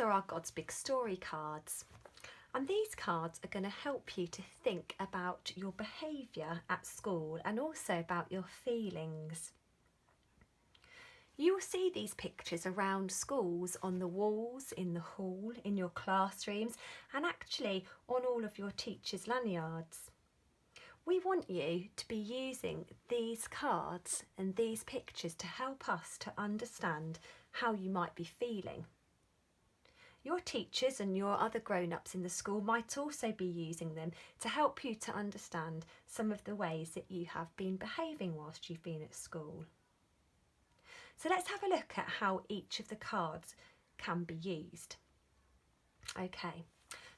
are our God's Big Story cards. And these cards are going to help you to think about your behaviour at school and also about your feelings. You will see these pictures around schools, on the walls, in the hall, in your classrooms, and actually on all of your teachers' lanyards. We want you to be using these cards and these pictures to help us to understand how you might be feeling. Your teachers and your other grown-ups in the school might also be using them to help you to understand some of the ways that you have been behaving whilst you've been at school. So let's have a look at how each of the cards can be used. Okay,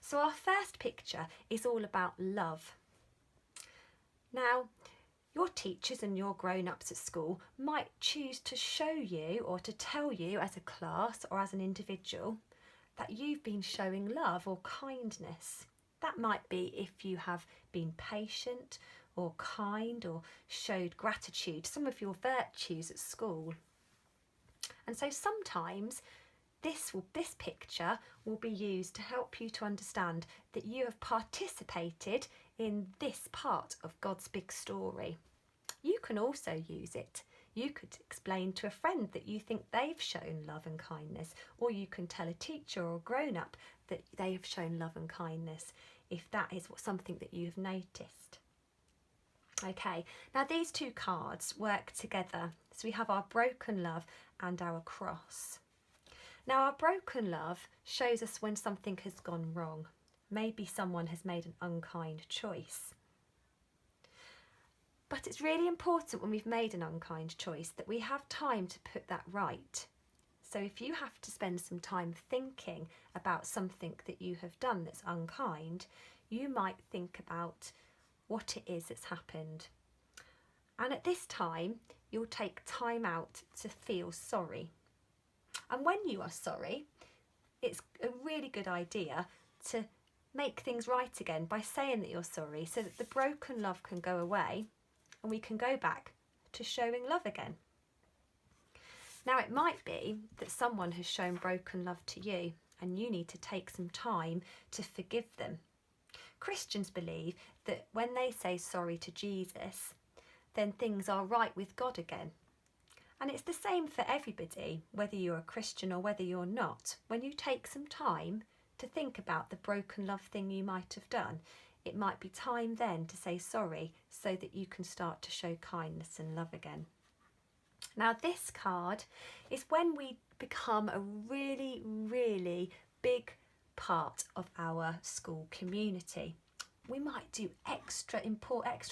so our first picture is all about love. Now, your teachers and your grown-ups at school might choose to show you or to tell you as a class or as an individual that you've been showing love or kindness. That might be if you have been patient or kind or showed gratitude, some of your virtues at school. And so sometimes this picture will be used to help you to understand that you have participated in this part of God's big story. You can also use it. You could explain to a friend that you think they've shown love and kindness, or you can tell a teacher or grown-up that they have shown love and kindness if that is something that you have noticed. Okay, now these two cards work together. So we have our broken love and our cross. Now our broken love shows us when something has gone wrong. Maybe someone has made an unkind choice. But it's really important when we've made an unkind choice that we have time to put that right. So if you have to spend some time thinking about something that you have done that's unkind, you might think about what it is that's happened. And at this time, you'll take time out to feel sorry. And when you are sorry, it's a really good idea to make things right again by saying that you're sorry so that the broken love can go away and we can go back to showing love again. Now it might be that someone has shown broken love to you and you need to take some time to forgive them. Christians believe that when they say sorry to Jesus, then things are right with God again. And it's the same for everybody, whether you're a Christian or whether you're not. When you take some time to think about the broken love thing you might have done, it might be time then to say sorry so that you can start to show kindness and love again. Now this card is when we become a really, really big part of our school community. We might do extra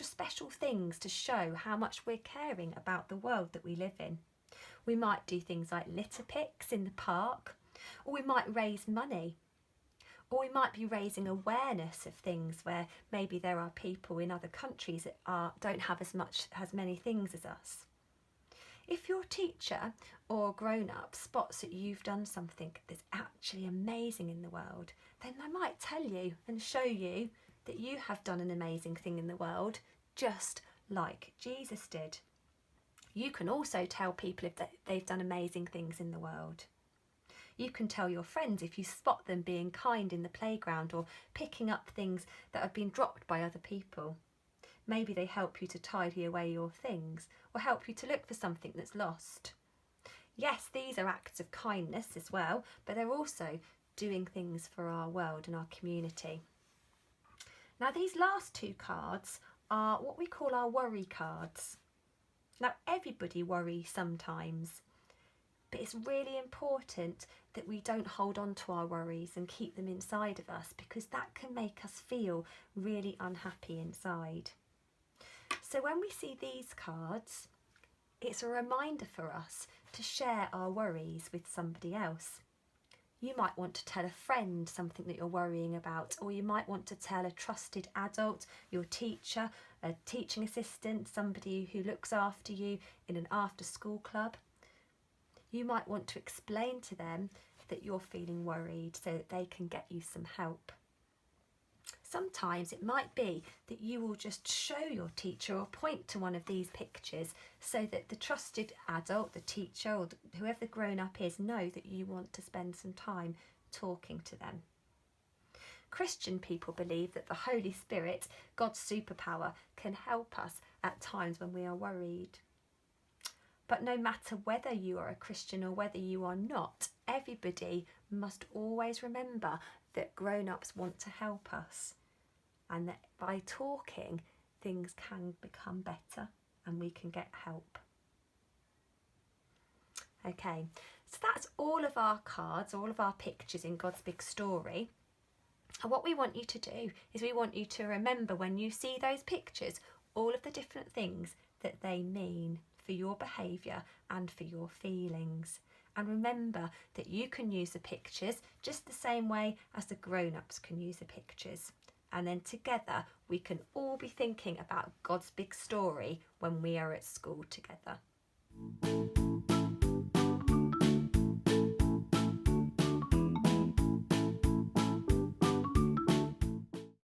special things to show how much we're caring about the world that we live in. We might do things like litter picks in the park, or we might raise money, or we might be raising awareness of things where maybe there are people in other countries that don't have as many things as us. If your teacher or grown-up spots that you've done something that's actually amazing in the world, then they might tell you and show you that you have done an amazing thing in the world, just like Jesus did. You can also tell people if they've done amazing things in the world. You can tell your friends if you spot them being kind in the playground or picking up things that have been dropped by other people. Maybe they help you to tidy away your things or help you to look for something that's lost. Yes, these are acts of kindness as well, but they're also doing things for our world and our community. Now these last two cards are what we call our worry cards. Now everybody worries sometimes, but it's really important that we don't hold on to our worries and keep them inside of us, because that can make us feel really unhappy inside. So when we see these cards, it's a reminder for us to share our worries with somebody else. You might want to tell a friend something that you're worrying about, or you might want to tell a trusted adult, your teacher, a teaching assistant, somebody who looks after you in an after-school club. You might want to explain to them that you're feeling worried so that they can get you some help. Sometimes it might be that you will just show your teacher or point to one of these pictures so that the trusted adult, the teacher, or whoever the grown-up is, know that you want to spend some time talking to them. Christian people believe that the Holy Spirit, God's superpower, can help us at times when we are worried. But no matter whether you are a Christian or whether you are not, everybody must always remember that grown-ups want to help us, and that by talking, things can become better and we can get help. Okay, so that's all of our cards, all of our pictures in God's big story. And what we want you to do is we want you to remember when you see those pictures, all of the different things that they mean for your behaviour and for your feelings. And remember that you can use the pictures just the same way as the grown-ups can use the pictures. And then together we can all be thinking about God's big story when we are at school together.